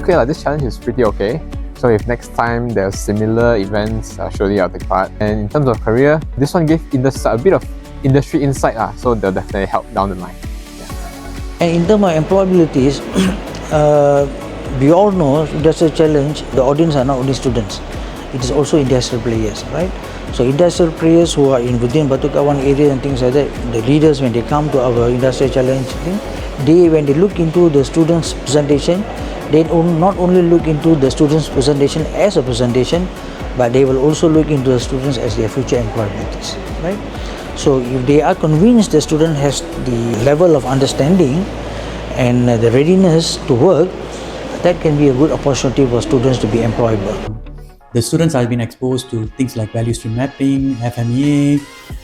okay, this challenge is pretty okay. So if next time there's similar events, surely I'll take part. And in terms of career, this one gave a bit of industry insight, so they'll definitely help down the line. And in terms of employabilities, we all know industrial challenge, the audience are not only students, it is also industrial players, right? So industrial players who are within Batu Kawan area and things like that, the leaders when they come to our industrial challenge thing, when they look into the students' presentation, they not only look into the students' presentation as a presentation, but they will also look into the students as their future employabilities, right? So if they are convinced the student has the level of understanding and the readiness to work, that can be a good opportunity for students to be employable. The students have been exposed to things like value stream mapping, FMEA,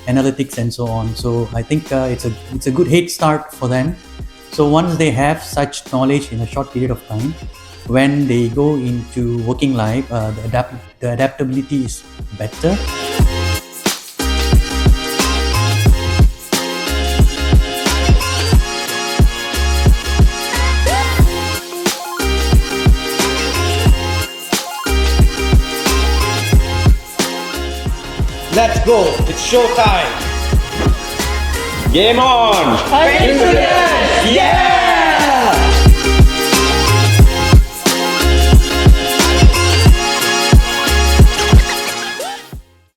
analytics, and so on. So I think it's a good head start for them. So once they have such knowledge in a short period of time, when they go into working life, the adaptability is better. Let's go! It's showtime! Game on! Peninsula! Yeah!